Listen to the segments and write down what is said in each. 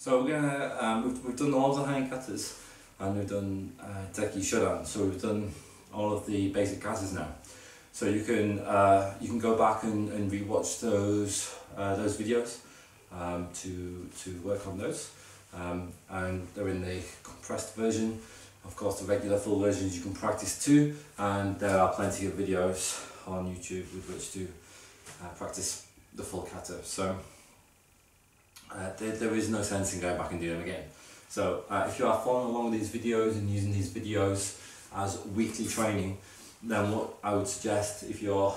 So we're gonna we've done all the high katas, and we've done Teki Shodan. So we've done all of the basic katas now. So you can go back and rewatch those videos to work on those, and they're in the compressed version. Of course, the regular full versions you can practice too, and there are plenty of videos on YouTube with which to practice the full kata. So there is no sense in going back and doing them again. So if you are following along with these videos and using these videos as weekly training, then what I would suggest, if you're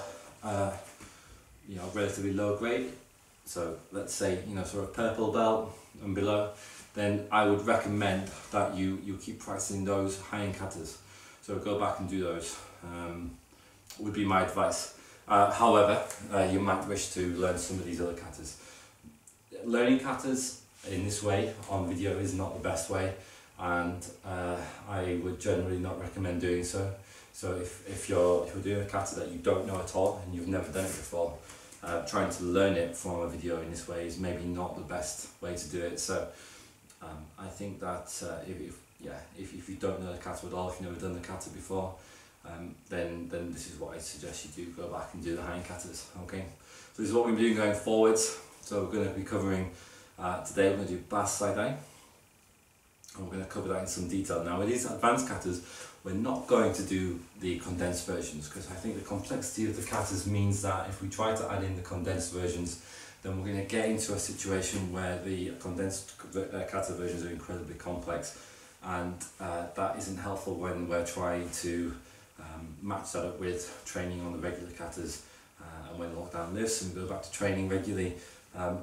relatively low grade, so let's say sort of purple belt and below, then I would recommend that you keep practicing those high-end katas. So go back and do those, would be my advice. However, you might wish to learn some of these other katas. Learning katas in this way on video is not the best way, and I would generally not recommend doing so. So if you're doing a kata that you don't know at all and you've never done it before, trying to learn it from a video in this way is maybe not the best way to do it. So I think that if you don't know the kata at all, if you've never done the kata before, then this is what I suggest you do. Go back and do the high katas. Okay. So this is what we're doing going forwards. So we're going to be covering today. We're going to do Bas Saidai, and we're going to cover that in some detail. Now with these advanced katas, we're not going to do the condensed versions, because I think the complexity of the katas means that if we try to add in the condensed versions, then we're going to get into a situation where the condensed kata versions are incredibly complex, and that isn't helpful when we're trying to match that up with training on the regular katas. And when lockdown lifts and we go back to training regularly,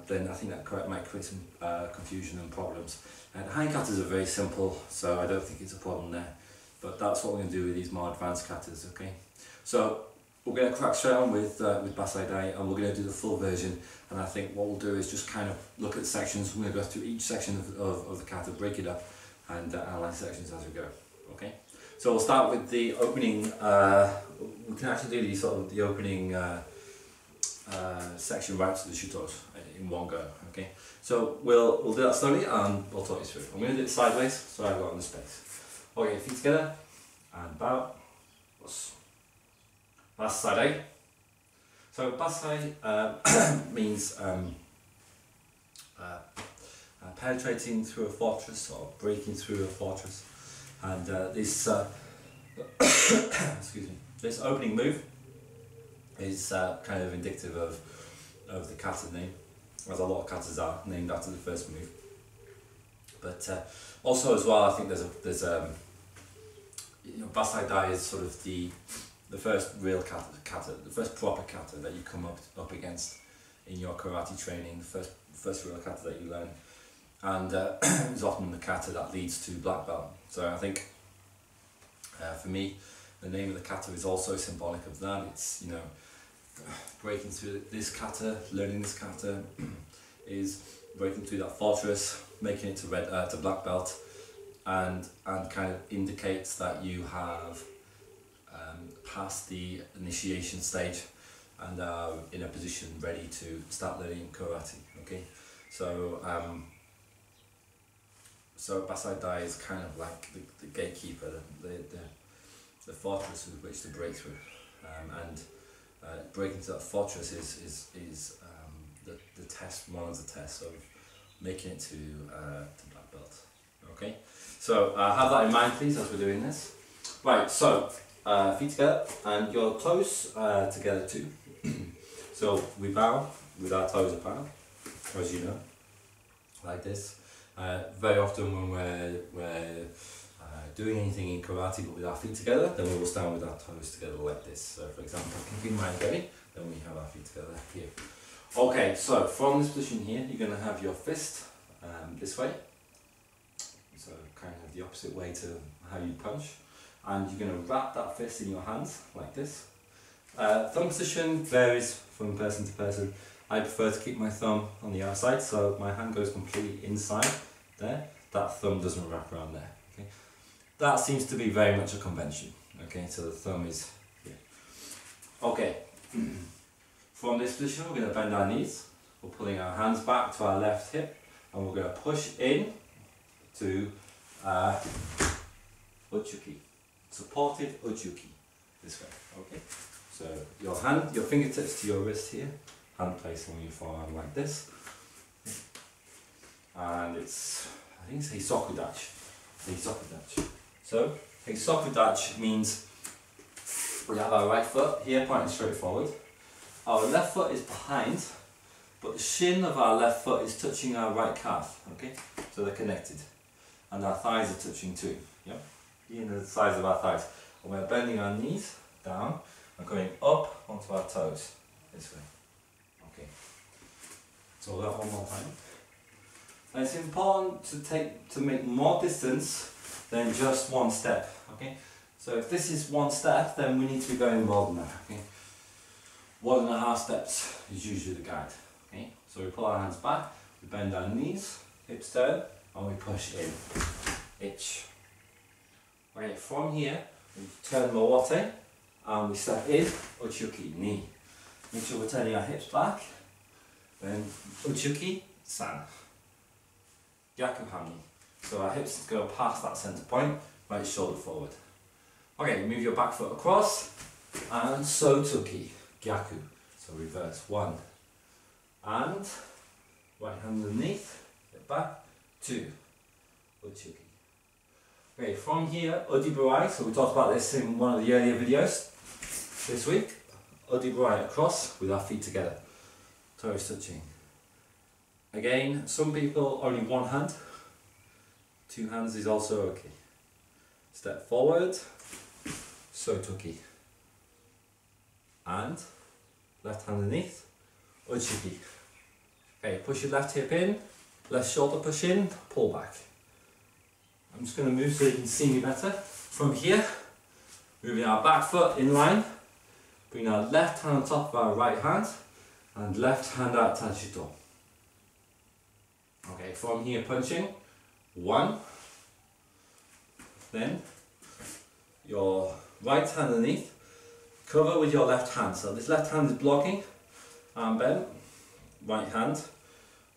then I think that might create some confusion and problems. And high katas are very simple, so I don't think it's a problem there. But that's what we're going to do with these more advanced katas, okay? So we're going to crack straight on with Bas Saidai, and we're going to do the full version. And I think what we'll do is just kind of look at sections. We're going to go through each section of the kata, break it up, and analyze sections as we go, okay? So we'll start with the opening. We can actually do the opening section right to the shutos in one go, okay? So we'll do that slowly and we'll talk you through. I'm going to do it sideways, so I've got on the space. Okay, feet together and bow. Bas Saidai. So Bas Saidai means penetrating through a fortress or breaking through a fortress, and this excuse me, this opening move is kind of indicative of the kata name, as a lot of katas are named after the first move. But also as well, I think there's Bas Saidai is sort of the first real kata, the first proper kata that you come up against in your karate training, the first real kata that you learn, and it's often the kata that leads to black belt. So I think for me, the name of the kata is also symbolic of that. It's breaking through this kata, learning this kata is breaking through that fortress, making it to black belt, and kind of indicates that you have passed the initiation stage and are in a position ready to start learning karate. Okay, so so Bas Saidai is kind of like the gatekeeper, the fortress with which to break through, and breaking to that fortress is the test, one of the tests of making it to black belt. Okay, so have that in mind, please, as we're doing this. Right, so feet together and your toes together too. So we bow with our toes apart, as you know, like this. Very often when we're doing anything in karate but with our feet together, then we will stand with our toes together like this. So for example, kicking my gari, then we have our feet together here. Okay, so from this position here, you're going to have your fist this way, so kind of the opposite way to how you punch, and you're going to wrap that fist in your hands like this. Thumb position varies from person to person. I prefer to keep my thumb on the outside, so my hand goes completely inside there. That thumb doesn't wrap around there. Okay, that seems to be very much a convention. Okay, so the thumb is here. Okay, from this position we're going to bend our knees. We're pulling our hands back to our left hip, and we're going to push in to uchuki, supported uchuki, this way, okay? So your fingertips to your wrist here, hand placed on your forearm like this, and it's, I think it's heisokudachi. So heisokudachi means we have our right foot here pointing straight forward, our left foot is behind, but the shin of our left foot is touching our right calf, okay? So they're connected. And our thighs are touching too, yeah? Even the size of our thighs. And we're bending our knees down and going up onto our toes, this way. Okay. So that one more time. And it's important to make more distance than just one step, okay? So if this is one step, then we need to be going more than that, okay? 1.5 steps is usually the guide, okay? So we pull our hands back, we bend our knees, hips down, and we push in. Itch. Okay, from here, we turn Mawate, and we step in, uchuki, knee. Make sure we're turning our hips back, then uchuki, san. Gyaku hami. So our hips go past that center point, right shoulder forward. Okay, move your back foot across, and sotoki, gyaku. So reverse, 1. And, right hand underneath, get back, 2. Uchuki. Okay, from here, Udiburai, so we talked about this in one of the earlier videos this week. Udiburai across with our feet together, toes touching. Again, some people only one hand, 2 hands is also okay. Step forward, sotoki. And left hand underneath, uchuki. Okay, push your left hip in, left shoulder push in, pull back. I'm just going to move so you can see me better. From here, moving our back foot in line, bring our left hand on top of our right hand, and left hand out tachito. Okay, from here punching, 1, then your right hand underneath, cover with your left hand. So this left hand is blocking, arm bent, right hand,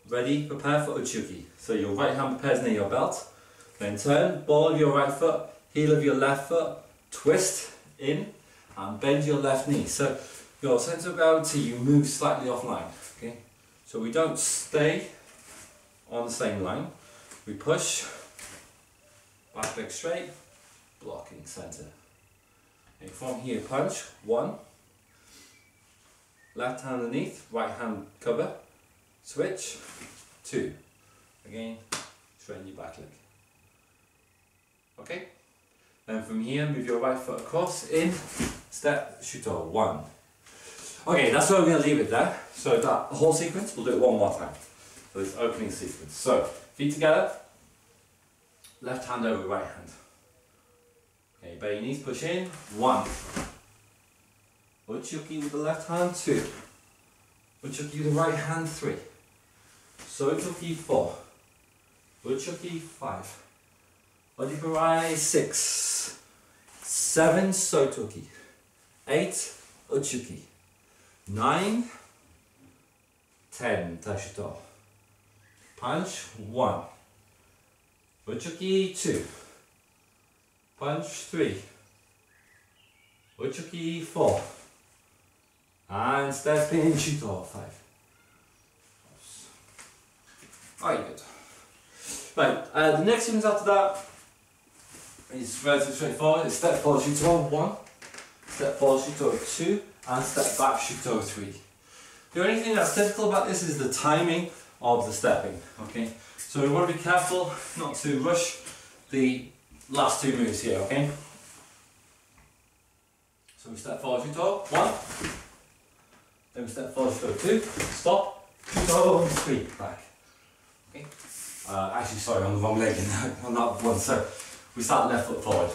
ready, prepare for uchuki. So your right hand prepares near your belt, then turn, ball of your right foot, heel of your left foot, twist in, and bend your left knee. So your center of gravity, you move slightly offline, okay? So we don't stay on the same line, we push, back leg straight, blocking center. Okay, from here punch, 1, left hand underneath, right hand cover, switch, 2, again, straighten your back leg. Okay, then from here move your right foot across, in, step, shuto, 1. Okay, that's where we're going to leave it there. So that whole sequence, we'll do it one more time. So this opening sequence. So, feet together, left hand over right hand. Okay, bend your knees, push in, 1. Uchuki with the left hand, 2. Uchuki with the right hand, 3. Sotoki, 4. Uchuki, 5. Udiburai, 6. 7, Sotoki. 8, Uchuki. 9, 10, Tashito. Punch, 1. Uchuki, 2. Punch, 3. Uchuki, 4. And step in, Shuto, 5. Alright, good. Right, the next sequence after that is relatively straightforward. It's step forward, Shuto, 1. Step forward, Shuto, 2. And step back, Shuto, 3. The only thing that's difficult about this is the timing of the stepping, okay? So we want to be careful not to rush the last 2 moves here, okay? So we step forward, Shuto, 1. Then we step forward, Shuto, 2. Stop, Shuto, 3. Back. Okay? Actually, sorry, on the wrong leg on that one. So we start left foot forward.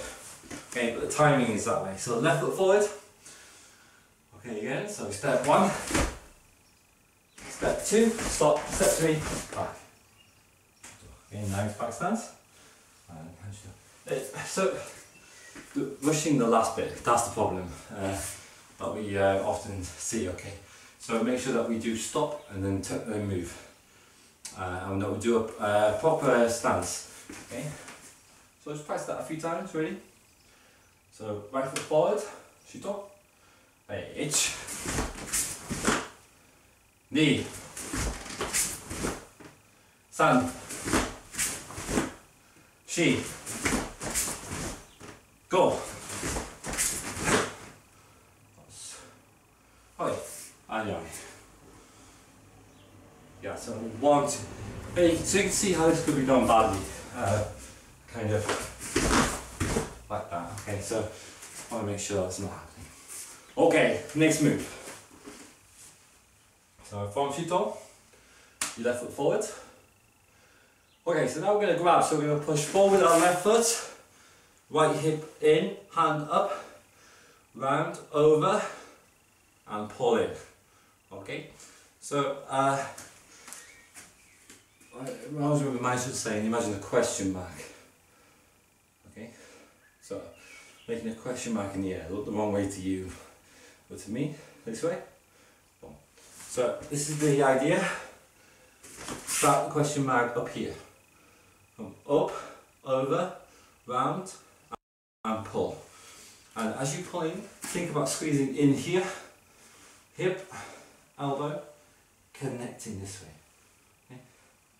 Okay, but the timing is that way. So left foot forward. Okay, again, so step 1, step 2, stop, step 3, back. Okay, now it's back stance. So, rushing the last bit, that's the problem that we often see, okay. So make sure that we do stop and then move. and we'll do a proper stance. Okay, so just press that a few times. Ready? So right foot forward, shito, ich, ni, san, shi, go. Oi, anyway. Yeah, so 1, 2. Hey, so you can see how this could be done badly. Kind of like that. Okay, so I want to make sure that's not happening. Okay, next move. So from shito, your left foot forward. Okay, so now we're going to grab, so we're going to push forward our left foot, right hip in, hand up, round, over, and pull in. Okay, so I was reminded of saying, imagine a question mark. Okay, so making a question mark in the air, look the wrong way to you, but to me, this way. Boom. So this is the idea. Start the question mark up here. Up, over, round, and pull. And as you pull in, think about squeezing in here, hip, elbow, connecting this way. Okay?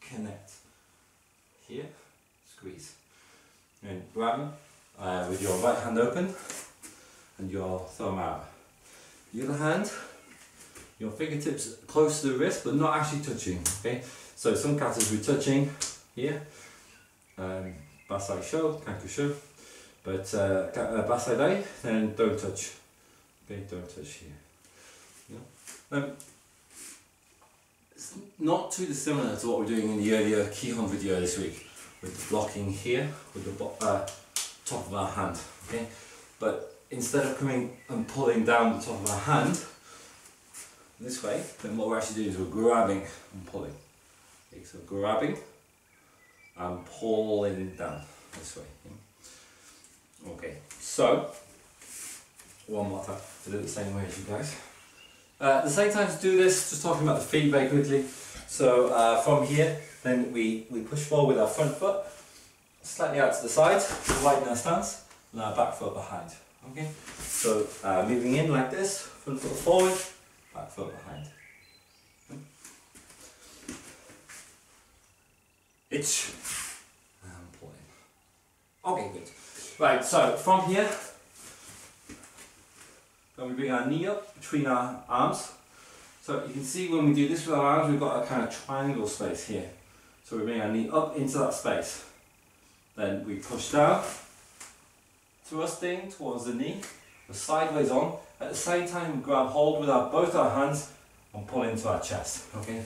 Connect. Here, squeeze. And grabbing with your right hand open and your thumb out. The other hand, your fingertips close to the wrist but not actually touching. Okay? So some katas we're touching here. Basai sho, kanku sho. But basai dai, then don't touch. Okay, don't touch here. Yeah. It's not too dissimilar to what we're doing in the earlier Kihon video this week, with the blocking here, with the top of our hand. Okay, but instead of coming and pulling down the top of our hand this way, then what we're actually doing is we're grabbing and pulling. Okay, so grabbing and pulling down this way. Okay, so one more time to do it the same way as you guys. The same time to do this, just talking about the feet very quickly. So from here, then we push forward with our front foot, slightly out to the side, widen our stance, and our back foot behind. Okay, so moving in like this, front foot forward, back foot behind. Itch and pull in. Okay, good. Right, so from here, then we bring our knee up between our arms. So you can see when we do this with our arms, we've got a kind of triangle space here. So we bring our knee up into that space. Then we push down, thrusting towards the knee, we're sideways on. At the same time, we grab hold with both our hands and pull into our chest. Okay,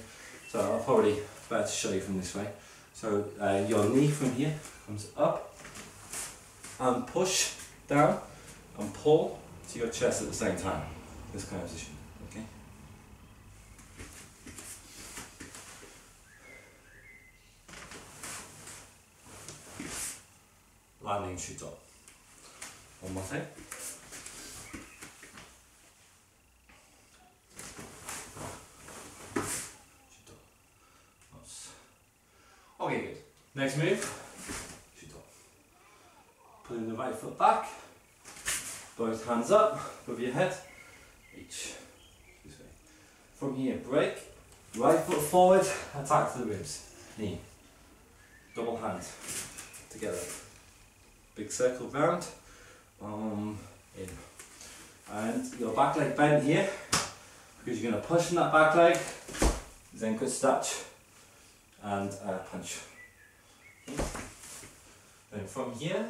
so I'll probably better to show you from this way. So your knee from here comes up and push down and pull to your chest at the same time. This kind of position. Okay. Landing shoot up. One more time. Shoot up. Okay, good. Next move. Shoot up. Pulling the right foot back. Both hands up above your head. Each. This way. From here, break. Right foot forward. Attack to the ribs. Knee. Double hand. Together. Big circle round. In. And your back leg bent here, because you're going to push in that back leg, then good stretch and punch. Okay. Then from here,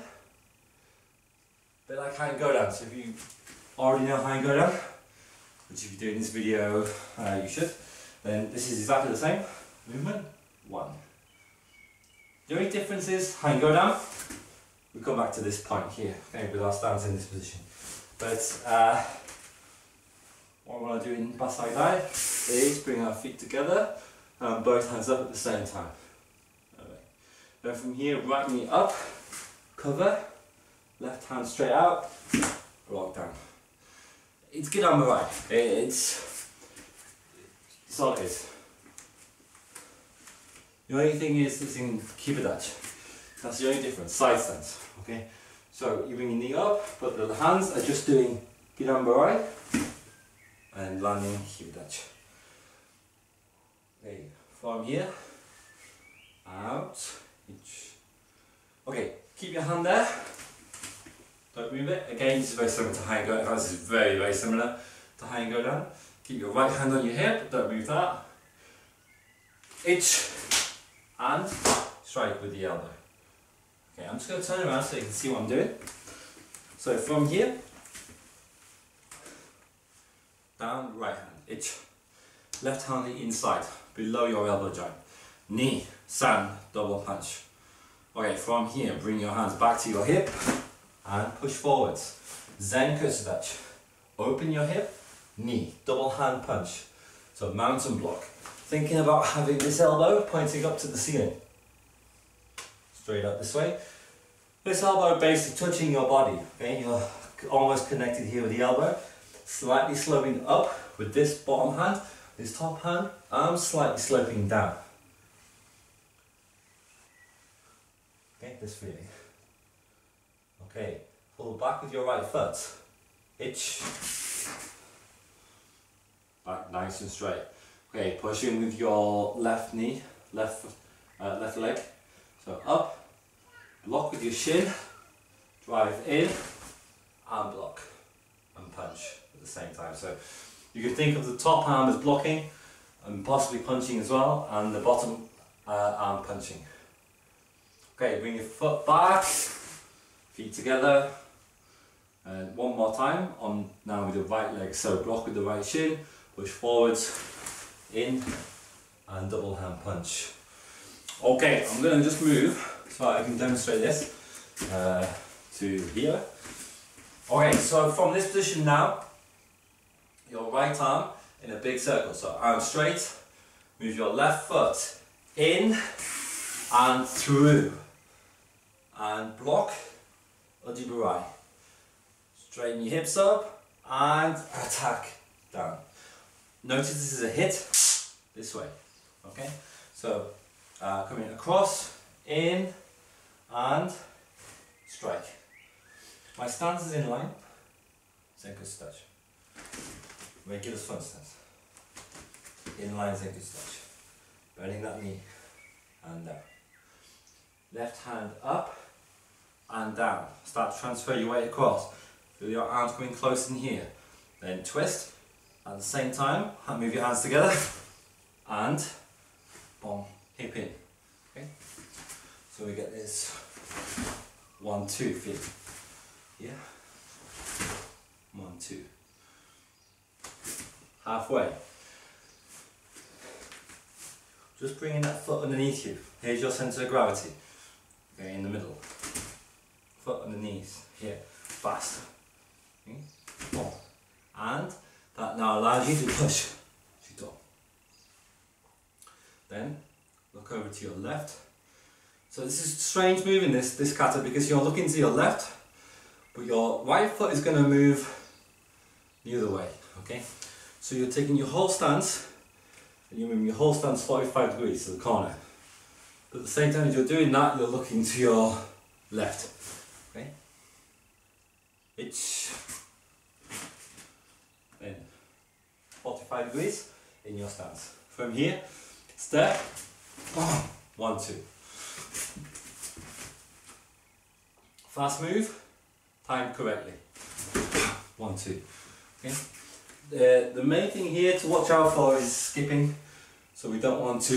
a bit like high and go down. So if you already know high and go down, which if you're doing this video you should, then this is exactly the same movement. One. The only difference is high and go down. We come back to this point here, okay, with our stance in this position. But what I want to do in Basai Dai is bring our feet together and both hands up at the same time. Okay. Then from here, right knee up, cover, left hand straight out, rock down. It's good on the right. It's all it is. The only thing is it's in Kibidachi. That's the only difference, side stance, okay? So you bring your knee up, but the hands are just doing Girambarai and landing Kibidachi. Okay, from here, out, each. Okay, keep your hand there, don't move it. Again, this is very similar to high and go down. This is very, very similar to high and go down. Keep your right hand on your hip, don't move that. Each, and strike with the elbow. Okay, I'm just going to turn around so you can see what I'm doing. So from here, down, right hand, itch. Left hand the inside, below your elbow joint. Knee, san, double punch. Okay, from here, bring your hands back to your hip and push forwards. Zen Kusudachi. Open your hip, knee, double hand punch. So mountain block. Thinking about having this elbow pointing up to the ceiling. Straight up this way. This elbow basically touching your body. Okay, you're almost connected here with the elbow. Slightly sloping up with this bottom hand, this top hand, arm slightly sloping down. Okay, this feeling. Okay, pull back with your right foot. Itch. Back nice and straight. Okay, push in with your left knee, left leg. So up, block with your shin, drive in, and block, and punch at the same time. So you can think of the top arm as blocking, and possibly punching as well, and the bottom arm punching. Okay, bring your foot back, feet together, and one more time, on now with the right leg. So block with the right shin, push forwards, in, and double hand punch. Okay, I'm going to just move so I can demonstrate this to here. Okay, so from this position now, your right arm in a big circle. So arm straight, move your left foot in and through, and block, Ujiburai. Straighten your hips up and attack down. Notice this is a hit this way, okay? So coming across, in, and strike. My stance is in line, Zenkusu touch. Regular front stance. In line Zenkusu touch. Bending that knee and down. Left hand up and down. Start to transfer your weight across. Feel your arms coming close in here. Then twist. At the same time, move your hands together and boom, hip in. Okay? So we get this 1-2 feet. Yeah? 1-2. Halfway. Just bringing that foot underneath you. Here's your centre of gravity. Okay, in the middle. Foot on the knees. Here. Fast. Okay? Boom. And that now allows you to push. Then look over to your left. So this is strange moving this kata because you're looking to your left, but your right foot is going to move the other way. Okay, so you're taking your whole stance and you're moving your whole stance 45 degrees to the corner. But at the same time as you're doing that, you're looking to your left. Okay, it's then 45 degrees in your stance. From here, step, 1-2. Fast move, timed correctly. 1-2. Okay. The main thing here to watch out for is skipping, so we don't want to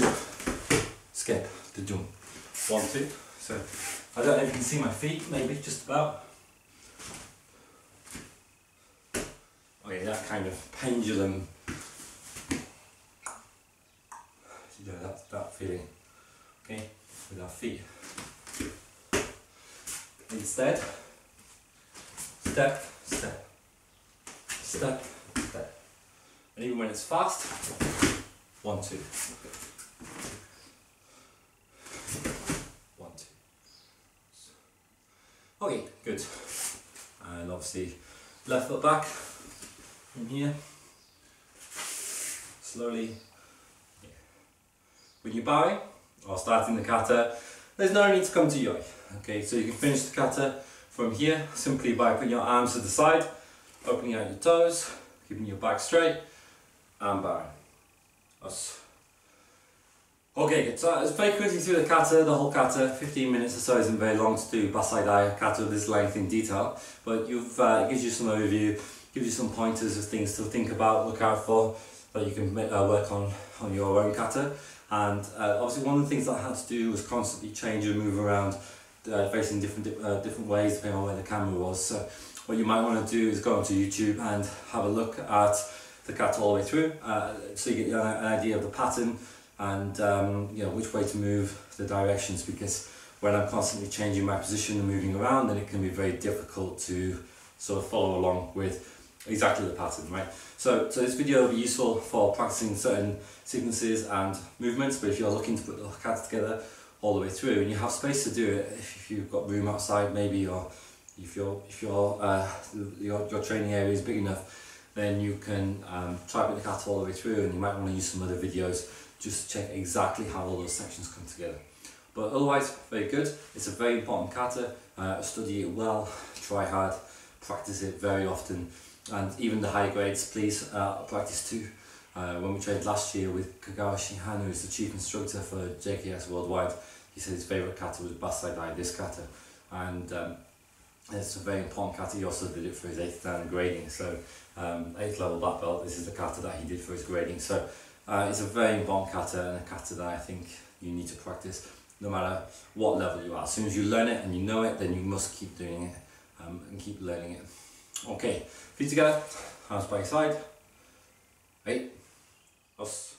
skip the jump. 1-2. So I don't know if you can see my feet, maybe just about. Okay, that kind of pendulum. You know, that feeling. Okay, with our feet. Instead, step, step, step, step. And even when it's fast, 1-2. 1-2. Okay, good. And obviously, left foot back from here. Slowly. When you're bowing, or starting the kata, there's no need to come to yoi. Okay, so you can finish the kata from here simply by putting your arms to the side, opening out your toes, keeping your back straight, and bowing. Okay, good. So it's very quickly through the kata, the whole kata. 15 minutes or so isn't very long to do Basai Dai kata this length in detail, but it gives you some overview, gives you some pointers of things to think about, look out for, that you can work on your own kata. And obviously one of the things that I had to do was constantly change and move around, facing different ways depending on where the camera was. So what you might want to do is go onto YouTube and have a look at the kata all the way through, so you get an idea of the pattern and you know, which way to move, the directions, because when I'm constantly changing my position and moving around, then it can be very difficult to sort of follow along with exactly the pattern, right? So this video will be useful for practicing certain sequences and movements, but if you're looking to put the kata together all the way through and you have space to do it, if you've got room outside maybe, or if your training area is big enough, then you can try put the kata all the way through, and you might want to use some other videos just to check exactly how all those sections come together. But otherwise, very good. It's a very important kata. Study it well, try hard, practice it very often, and even the high grades, please practice too. When we trained last year with Kagawa Shihano, who's the chief instructor for JKS Worldwide, he said his favourite kata was Basai Dai, this kata, and it's a very important kata. He also did it for his 8th dan grading, so 8th level black belt, this is the kata that he did for his grading. So it's a very important kata, and a kata that I think you need to practice no matter what level you are. As soon as you learn it and you know it, then you must keep doing it and keep learning it. Okay, feet together, hands by your side. 8, os.